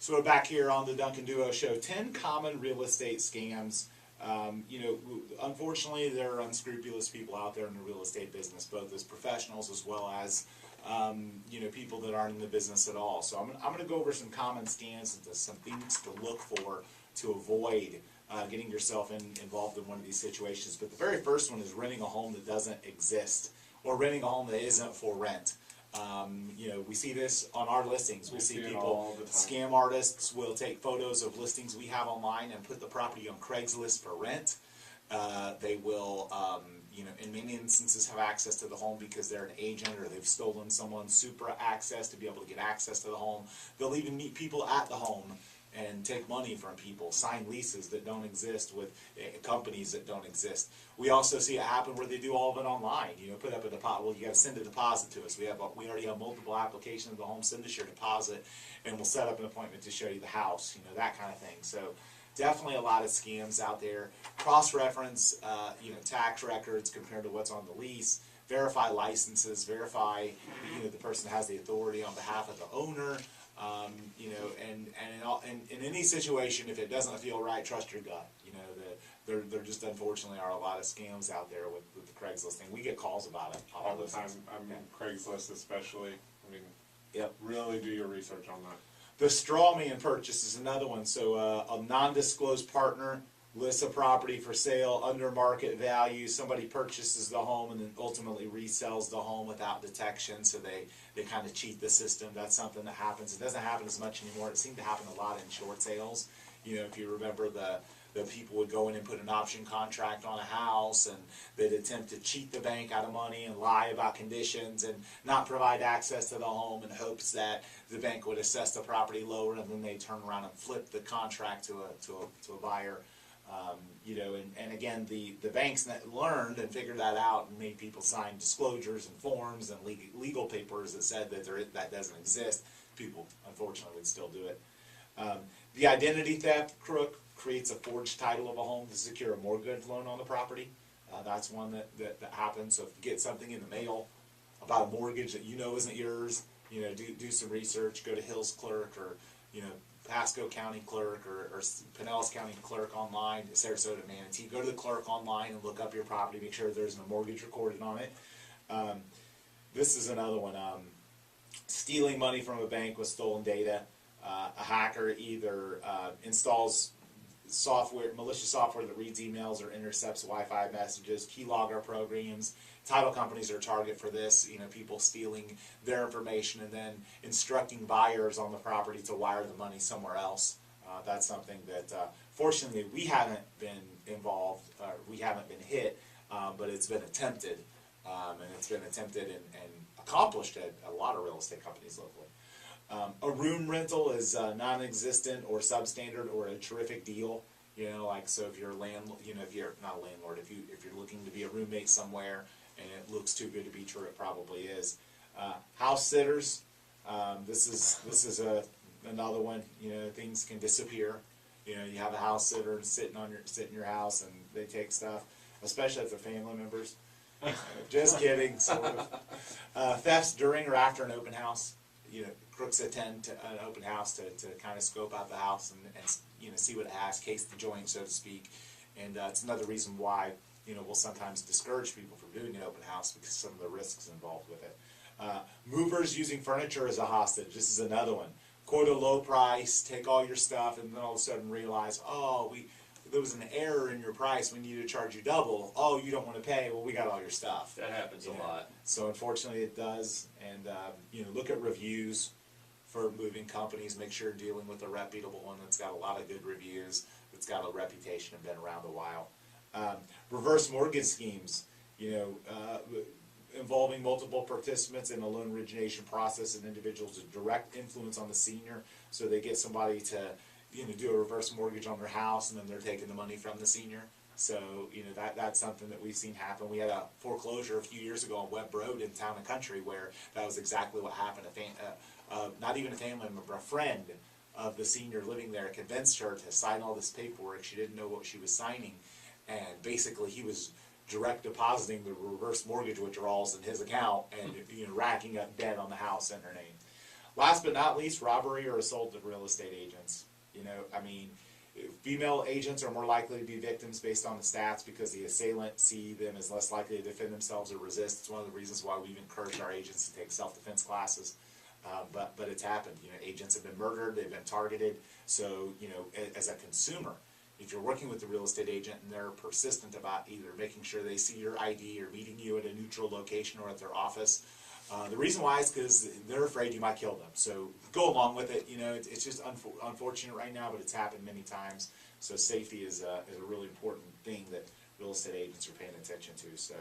So we're back here on the Duncan Duo Show. 10 common real estate scams. Unfortunately, there are unscrupulous people out there in the real estate business, both as professionals as well as people that aren't in the business at all. So I'm going to go over some common scams and some things to look for to avoid getting yourself involved in one of these situations. But the very first one is renting a home that doesn't exist, or renting a home that isn't for rent. We see this on our listings. We see people, scam artists will take photos of listings we have online and put the property on Craigslist for rent. They will, in many instances have access to the home because they're an agent or they've stolen someone's super access to be able to get access to the home. They'll even meet people at the home and take money from people, sign leases that don't exist with companies that don't exist. We also see it happen where they do all of it online. Put up a deposit. Well, you got to send a deposit to us. We already have multiple applications of the home. Send us your deposit, and we'll set up an appointment to show you the house. That kind of thing. So definitely a lot of scams out there. Cross-reference, tax records compared to what's on the lease. Verify licenses. Verify, the person has the authority on behalf of the owner. And in any situation, if it doesn't feel right, trust your gut. There just unfortunately are a lot of scams out there with the Craigslist thing. We get calls about it all the time. Craigslist especially. Yep. Really do your research on that. The straw man purchase is another one. So a non-disclosed partner lists a property for sale under market value. Somebody purchases the home and then ultimately resells the home without detection, so they kind of cheat the system. That's something that happens. It doesn't happen as much anymore. It seemed to happen a lot in short sales. If you remember, the people would go in and put an option contract on a house, and they'd attempt to cheat the bank out of money and lie about conditions and not provide access to the home in hopes that the bank would assess the property lower, and then they turn around and flip the contract to a buyer. And again, the banks learned and figured that out and made people sign disclosures and forms and legal papers that said that that doesn't exist. People, unfortunately, would still do it. The identity theft crook creates a forged title of a home to secure a mortgage loan on the property. That's one that happens. So if you get something in the mail about a mortgage that isn't yours, do some research. Go to Hills Clerk or Pasco County Clerk or Pinellas County Clerk online, Sarasota, Manatee. Go to the clerk online and look up your property. Make sure there's no mortgage recorded on it. This is another one. Stealing money from a bank with stolen data. A hacker either installs malicious software that reads emails or intercepts Wi-Fi messages, keylogger programs. Title companies are a target for this, people stealing their information and then instructing buyers on the property to wire the money somewhere else. That's something that, fortunately, we haven't been involved, we haven't been hit, but it's been attempted, and it's been attempted and accomplished at a lot of real estate companies locally. A room rental is non-existent or substandard or a terrific deal. So if you're if you're not a landlord, if you're looking to be a roommate somewhere and it looks too good to be true, it probably is. House sitters, this is another one. Things can disappear. You have a house sitter sit in your house and they take stuff, especially if they're family members. Just kidding. Sort of. Thefts during or after an open house. Crooks attend to an open house to kind of scope out the house and see what it has, case the joint, so to speak. And it's another reason why we'll sometimes discourage people from doing an open house because some of the risks involved with it. Movers using furniture as a hostage. This is another one. Quote a low price, take all your stuff, and then all of a sudden realize, there was an error in your price. We need to charge you double. Oh, you don't want to pay. Well, we got all your stuff. That happens a lot. So unfortunately it does. And look at reviews for moving companies. Make sure you're dealing with a reputable one that's got a lot of good reviews, that's got a reputation and been around a while. Reverse mortgage schemes, involving multiple participants in a loan origination process and individuals with direct influence on the senior. So they get somebody to do a reverse mortgage on their house, and then they're taking the money from the senior. So, that's something that we've seen happen. We had a foreclosure a few years ago on Webb Road in Town and Country where that was exactly what happened. Not even a family member, a friend of the senior living there convinced her to sign all this paperwork. She didn't know what she was signing, and basically he was direct depositing the reverse mortgage withdrawals in his account and racking up debt on the house in her name. last but not least, robbery or assault of real estate agents. You know, I mean, female agents are more likely to be victims based on the stats because the assailant see them as less likely to defend themselves or resist. It's one of the reasons why we've encouraged our agents to take self-defense classes. But it's happened. You know, agents have been murdered, they've been targeted. So, you know, as a consumer, if you're working with the real estate agent and they're persistent about either making sure they see your ID or meeting you at a neutral location or at their office, the reason why is because they're afraid you might kill them. So go along with it. You know, it's just unfortunate right now, but it's happened many times. So safety is a really important thing that real estate agents are paying attention to. So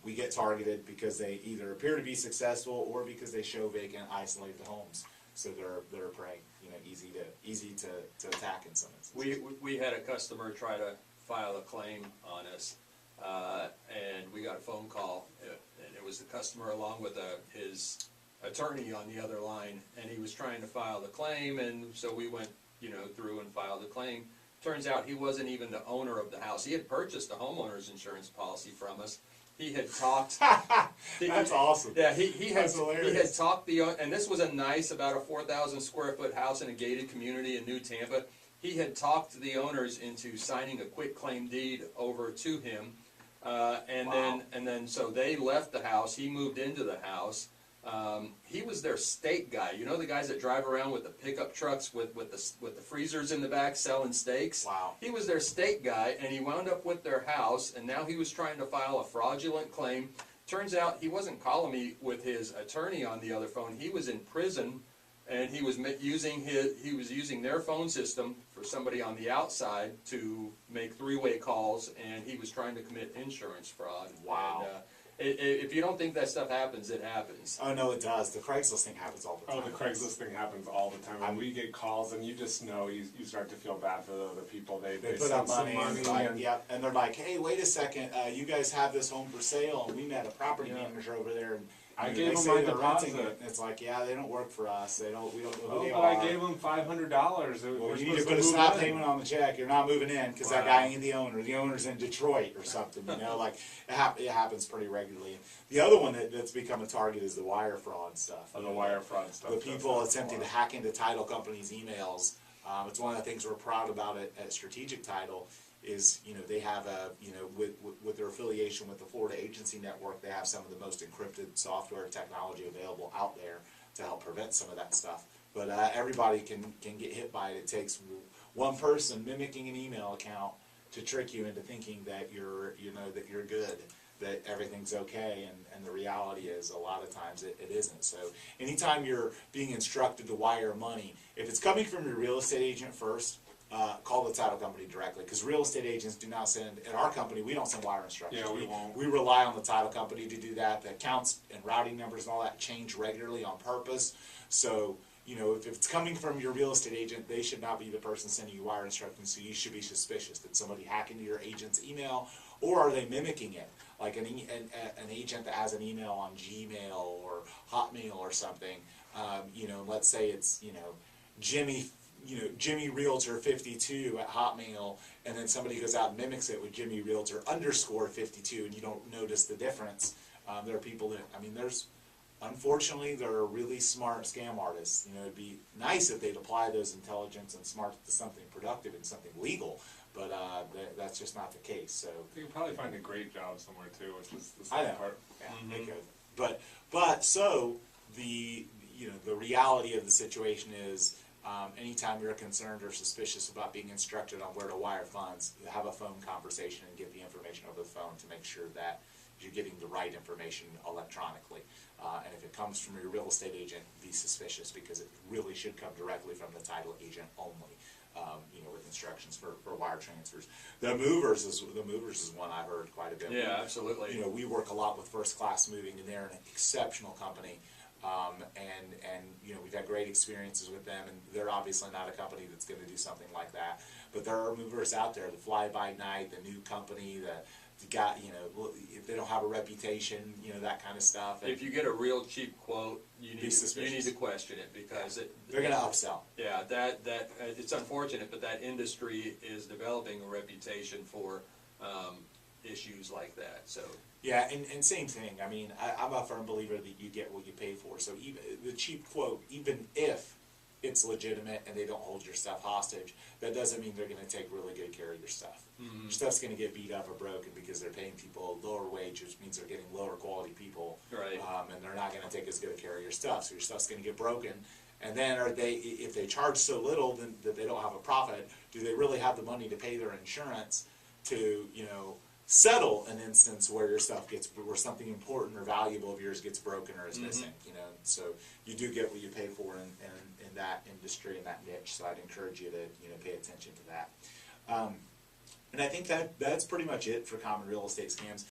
we get targeted because they either appear to be successful or because they show vacant, isolated homes. So they're prey. You know, easy to attack in some instances. We had a customer try to file a claim on us, and we got a phone call, and it was the customer along with his attorney on the other line, and he was trying to file the claim, and so we went, you know, through and filed the claim. Turns out he wasn't even the owner of the house. He had purchased a homeowner's insurance policy from us. He had talked. That's awesome. Yeah, he had talked and this was a nice, about a 4,000 square foot house in a gated community in New Tampa. He had talked the owners into signing a quit claim deed over to him, and then so they left the house. He moved into the house. He was their steak guy. You know, the guys that drive around with the pickup trucks with the freezers in the back selling steaks? Wow. He was their steak guy, and he wound up with their house, and now he was trying to file a fraudulent claim. Turns out he wasn't calling me with his attorney on the other phone. He was in prison, and he was using their phone system for somebody on the outside to make three-way calls, and he was trying to commit insurance fraud. Wow. And, if you don't think that stuff happens, it happens. Oh, no, it does. The Craigslist thing happens all the time. Oh, the Craigslist thing happens all the time. When we get calls, and you just know, you start to feel bad for the other people. They put up send money, some and, yep, and they're like, hey, wait a second, you guys have this home for sale, and we met a property manager over there, and I you know, gave they them say my they're renting deposit. it. And it's like, yeah, they don't work for us. We don't know who Oh, they but are. I gave them $500. Well, you need to put a stop payment on the check. You're not moving in because that Wow. guy ain't the owner. The owner's in Detroit or something. You know, like it happens pretty regularly. The other one that's become a target is the wire fraud stuff. Oh, the wire fraud stuff. The people attempting to hack into title companies' emails. It's one of the things we're proud about at Strategic Title. Is, you know, they have with their affiliation with the Florida Agency Network, they have some of the most encrypted software technology available out there to help prevent some of that stuff. But everybody can get hit by it. It takes one person mimicking an email account to trick you into thinking that you're good, that everything's okay, and the reality is a lot of times it isn't. So anytime you're being instructed to wire money, if it's coming from your real estate agent first, call the title company directly, because real estate agents do not send, at our company, we don't send wire instructions. Yeah, we won't. We rely on the title company to do that. The accounts and routing numbers and all that change regularly on purpose. So, you know, if it's coming from your real estate agent, they should not be the person sending you wire instructions, so you should be suspicious. Did somebody hack into your agent's email, or are they mimicking it? Like an agent that has an email on Gmail or Hotmail or something, you know, let's say it's, you know, Jimmy Realtor 52 at Hotmail, and then somebody goes out and mimics it with Jimmy Realtor _ 52, and you don't notice the difference. There are people that, I mean, unfortunately, there are really smart scam artists. You know, it'd be nice if they'd apply those intelligence and smarts to something productive and something legal, but that's just not the case. So You can probably find a great job somewhere too, which is the I second know. part. Yeah, they could. But so the reality of the situation is, anytime you're concerned or suspicious about being instructed on where to wire funds, have a phone conversation and get the information over the phone to make sure that you're getting the right information electronically. And if it comes from your real estate agent, be suspicious, because it really should come directly from the title agent only. With instructions for wire transfers. The movers is one I've heard quite a bit. Yeah, absolutely. You know, we work a lot with First Class Moving, and they're an exceptional company. And you know, we've had great experiences with them, and they're obviously not a company that's going to do something like that. But there are movers out there, the fly by night, the new company, the guy, you know, if they don't have a reputation, you know, that kind of stuff. If you get a real cheap quote, you need suspicious. to question it, because they're going to upsell. Yeah, that it's unfortunate, but that industry is developing a reputation for issues like that. So Yeah, and same thing. I mean, I'm a firm believer that you get what you pay for. So even the cheap quote, even if it's legitimate and they don't hold your stuff hostage, that doesn't mean they're going to take really good care of your stuff. Your stuff's going to get beat up or broken because they're paying people lower wage, which means they're getting lower quality people, Right. And they're not going to take as good a care of your stuff. So your stuff's going to get broken. And then if they charge so little then that they don't have a profit, do they really have the money to pay their insurance to, settle an instance where your stuff where something important or valuable of yours gets broken or is missing, So you do get what you pay for in that industry and that niche. So I'd encourage you to pay attention to that. And I think that's pretty much it for common real estate scams.